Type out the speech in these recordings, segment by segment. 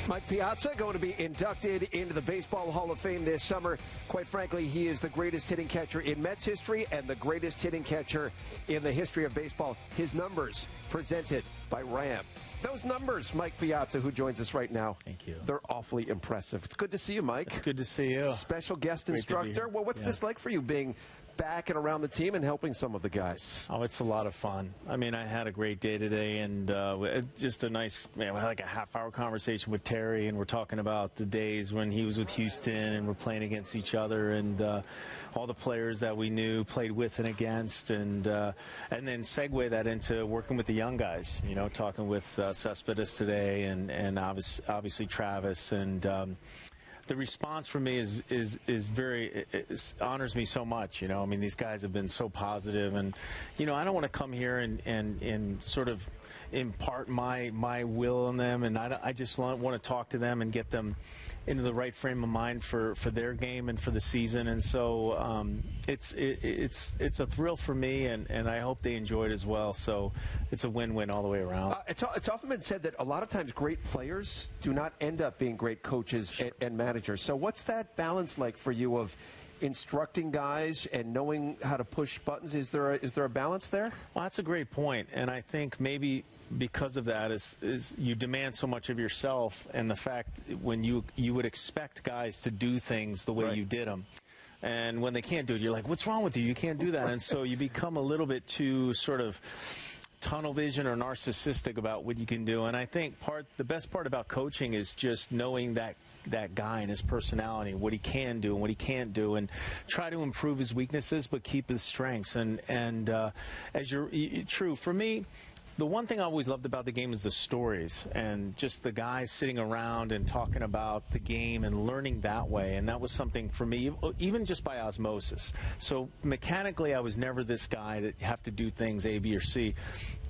Mike Piazza going to be inducted into the Baseball Hall of Fame this summer. Quite frankly, he is the greatest hitting catcher in Mets history and the greatest hitting catcher in the history of baseball. His numbers presented by Ram. Those numbers, Mike Piazza, who joins us right now. Thank you. They're awfully impressive. It's good to see you, Mike. It's good to see you. Special guest instructor. Well, what's this like for you, being back and around the team and helping some of the guys? Oh, it's a lot of fun. I mean, I had a great day today, and just a nice, we had like a half-hour conversation with Terry, and we're talking about the days when he was with Houston, and we're playing against each other, and all the players that we knew, played with and against, and then segue that into working with the young guys. You know, talking with Cespedes today, and obviously Travis, and the response for me is very, it honors me so much. You know, I mean, these guys have been so positive, and you know, I don't want to come here and sort of impart my will on them, and I just want to talk to them and get them into the right frame of mind for their game and for the season. And so it's a thrill for me, and I hope they enjoy it as well. So it's a win-win all the way around. It's often been said that a lot of times great players do not end up being great coaches and managers. So what's that balance like for you of instructing guys and knowing how to push buttons? Is there a balance there? Well, that's a great point, and I think maybe because of that is you demand so much of yourself, and the fact when you would expect guys to do things the way you did them. And when they can't do it, you're like, what's wrong with you? You can't do that. And so you become a little bit too sort of tunnel vision or narcissistic about what you can do. And I think the best part about coaching is just knowing that guy and his personality, what he can do and what he can't do, and try to improve his weaknesses but keep his strengths. And as you're true for me, the one thing I always loved about the game is the stories and just the guys sitting around and talking about the game and learning that way. And that was something for me, even just by osmosis. So mechanically, I was never this guy that you have to do things A, B, or C.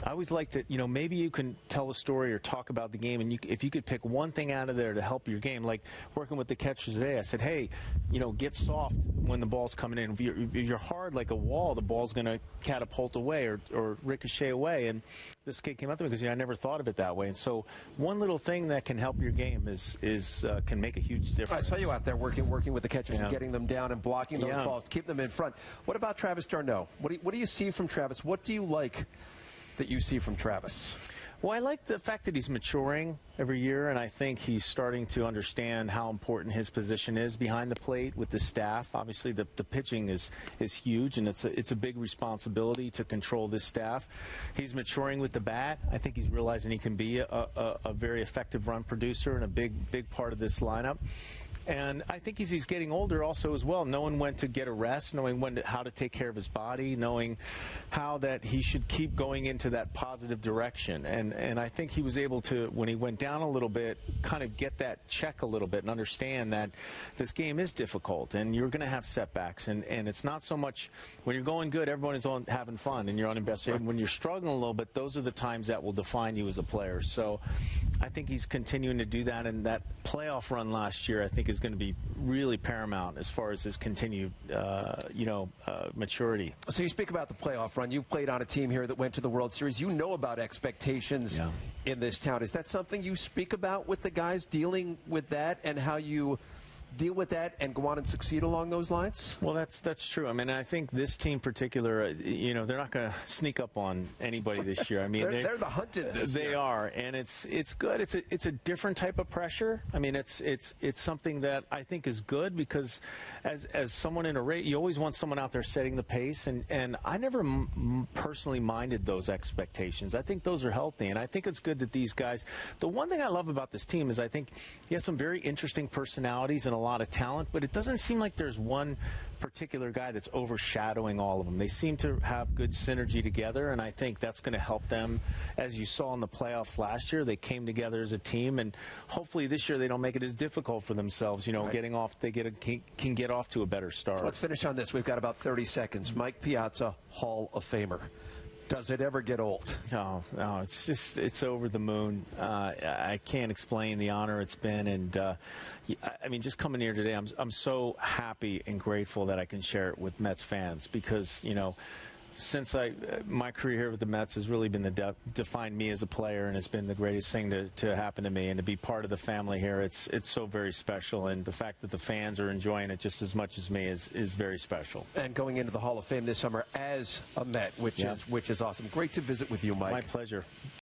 I always liked that, you know, maybe you can tell a story or talk about the game, and if you could pick one thing out of there to help your game, like working with the catchers today, I said, hey, you know, get soft when the ball's coming in. If you're hard like a wall, the ball's going to catapult away or ricochet away. And this kid came up to me because, you know, I never thought of it that way. And so one little thing that can help your game can make a huge difference. I saw you out there working with the catchers and getting them down and blocking those balls, keep them in front. What about Travis dArnaud? What do you see from Travis? What do you like that you see from Travis? Well, I like the fact that he's maturing every year, and I think he's starting to understand how important his position is behind the plate with the staff. Obviously, the pitching is huge, and it's a big responsibility to control this staff. He's maturing with the bat. I think he's realizing he can be a very effective run producer and a big part of this lineup. And I think he's getting older also as well, knowing when to get a rest, knowing how to take care of his body, knowing how that he should keep going into that positive direction. And I think he was able to, when he went down a little bit, kind of get that check a little bit and understand that this game is difficult and you're going to have setbacks. And it's not so much when you're going good, everyone is having fun and you're on your best shape. When you're struggling a little bit, those are the times that will define you as a player. So I think he's continuing to do that, and that playoff run last year, I think, is going to be really paramount as far as his continued, maturity. So you speak about the playoff run. You've played on a team here that went to the World Series. You know about expectations in this town. Is that something you speak about with the guys, dealing with that and how you deal with that and go on and succeed along those lines? Well, that's true. I mean, I think this team in particular, you know, they're not going to sneak up on anybody this year. I mean, they're the hunted this year. They are, and it's good. It's a different type of pressure. I mean, it's something that I think is good because as someone in a race, you always want someone out there setting the pace, and I never personally minded those expectations. I think those are healthy, and I think it's good that these guys. The one thing I love about this team is I think you have some very interesting personalities and a lot of talent, but it doesn't seem like there's one particular guy that's overshadowing all of them. They seem to have good synergy together, and I think that's going to help them. As you saw in the playoffs last year, they came together as a team, and hopefully this year they don't make it as difficult for themselves. You know, getting off, they can get off to a better start. Let's finish on this. We've got about 30 seconds. Mike Piazza, Hall of Famer. Does it ever get old? No, it's over the moon. I can't explain the honor it's been, and I mean, just coming here today, I'm so happy and grateful that I can share it with Mets fans because, you know, since my career here with the Mets has really been defined me as a player, and it's been the greatest thing to happen to me. And to be part of the family here, it's so very special. And the fact that the fans are enjoying it just as much as me is very special. And going into the Hall of Fame this summer as a Met, which is awesome. Great to visit with you, Mike. My pleasure.